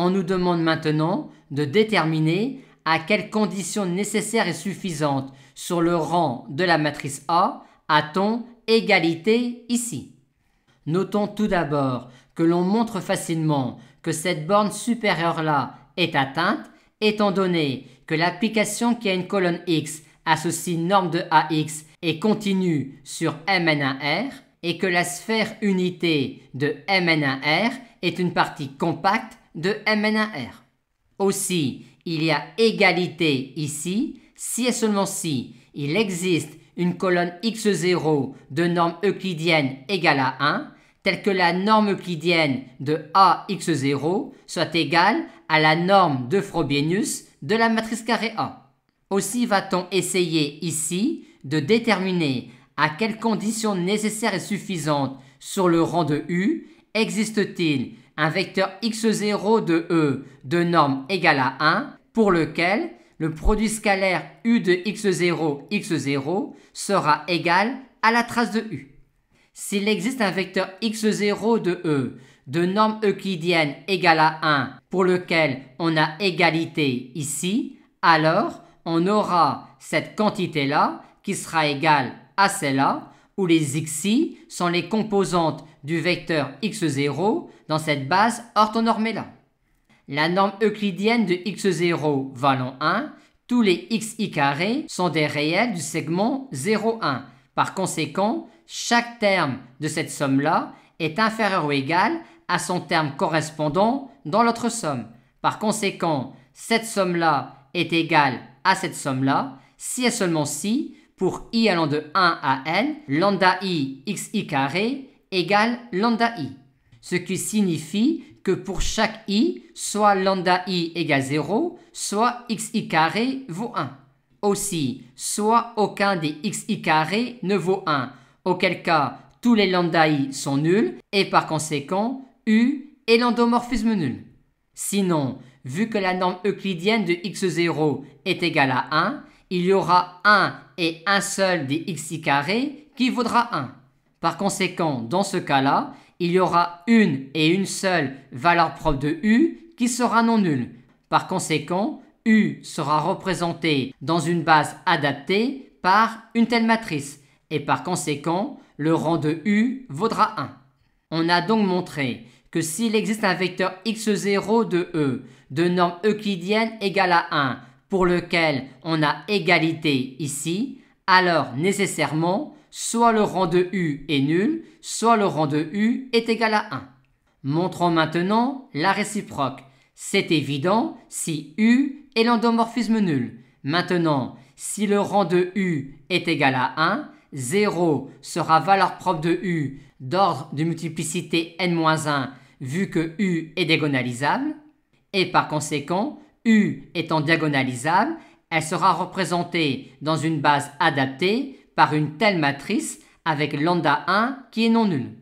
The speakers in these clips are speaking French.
On nous demande maintenant de déterminer à quelles conditions nécessaires et suffisantes sur le rang de la matrice A a-t-on égalité ici. Notons tout d'abord que l'on montre facilement que cette borne supérieure-là est atteinte, étant donné que l'application qui a une colonne X associe norme de AX et continue sur Mn1R et que la sphère unité de Mn1R est une partie compacte de Mn1R. Aussi, il y a égalité ici si et seulement si il existe une colonne x0 de norme euclidienne égale à 1, telle que la norme euclidienne de AX0 soit égale à la norme de Frobenius de la matrice carré A. Aussi va-t-on essayer ici de déterminer à quelles conditions nécessaires et suffisantes sur le rang de U existe-t-il un vecteur x0 de E de norme égale à 1 pour lequel le produit scalaire U de x0, x0 sera égal à la trace de U. S'il existe un vecteur x0 de E de norme euclidienne égale à 1 pour lequel on a égalité ici, alors on aura cette quantité-là qui sera égale à celle-là, où les xi sont les composantes du vecteur x0 dans cette base orthonormée-là. La norme euclidienne de x0 valant 1, tous les xi carrés sont des réels du segment 0, 1. Par conséquent, chaque terme de cette somme-là est inférieur ou égal à son terme correspondant dans l'autre somme. Par conséquent, cette somme-là est égale à cette somme-là si et seulement si, pour i allant de 1 à n, lambda i xi carré égale lambda i. Ce qui signifie que pour chaque i, soit lambda i égale 0, soit xi carré vaut 1. Aussi, soit aucun des xi carrés ne vaut 1, auquel cas tous les lambda i sont nuls et par conséquent u est l'endomorphisme nul. Sinon, vu que la norme euclidienne de x0 est égale à 1, il y aura un et un seul des xi carrés qui vaudra 1. Par conséquent, dans ce cas-là, il y aura une et une seule valeur propre de u qui sera non nulle. Par conséquent, u sera représenté dans une base adaptée par une telle matrice et par conséquent, le rang de u vaudra 1. On a donc montré que s'il existe un vecteur x0 de E de norme euclidienne égale à 1 pour lequel on a égalité ici, alors nécessairement, soit le rang de U est nul, soit le rang de U est égal à 1. Montrons maintenant la réciproque. C'est évident si U est l'endomorphisme nul. Maintenant, si le rang de U est égal à 1, 0 sera valeur propre de U d'ordre de multiplicité n-1 vu que U est diagonalisable et par conséquent, U étant diagonalisable, elle sera représentée dans une base adaptée par une telle matrice avec lambda 1 qui est non nulle.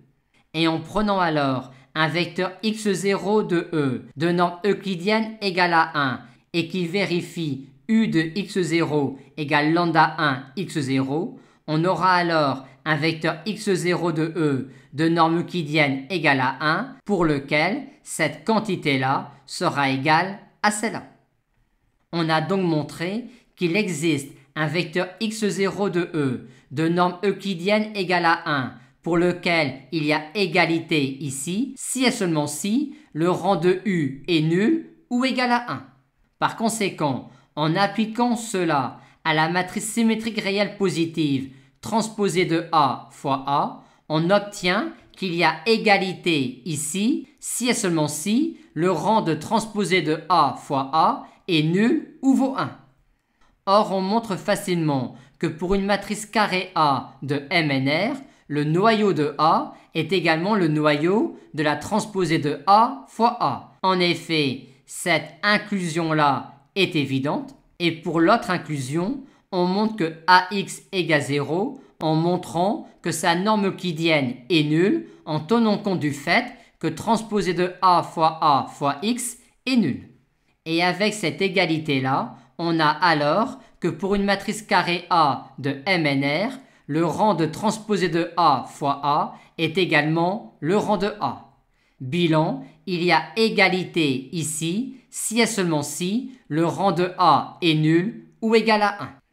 Et en prenant alors un vecteur x0 de E de norme euclidienne égale à 1 et qui vérifie U de x0 égale lambda 1 x0, on aura alors un vecteur x0 de E de norme euclidienne égale à 1 pour lequel cette quantité-là sera égale à celle-là. On a donc montré qu'il existe un vecteur x0 de E de norme euclidienne égale à 1 pour lequel il y a égalité ici si et seulement si le rang de U est nul ou égal à 1. Par conséquent, en appliquant cela à la matrice symétrique réelle positive transposée de A fois A, on obtient qu'il y a égalité ici si et seulement si le rang de transposé de A fois A est nul ou vaut 1. Or, on montre facilement que pour une matrice carré A de MNR, le noyau de A est également le noyau de la transposée de A fois A. En effet, cette inclusion-là est évidente et pour l'autre inclusion, on montre que AX égale 0 en montrant que sa norme euclidienne est nulle en tenant compte du fait que transposé de A fois X est nul. Et avec cette égalité-là, on a alors que pour une matrice carré A de MNR, le rang de transposé de A fois A est également le rang de A. Bilan, il y a égalité ici si et seulement si le rang de A est nul ou égal à 1.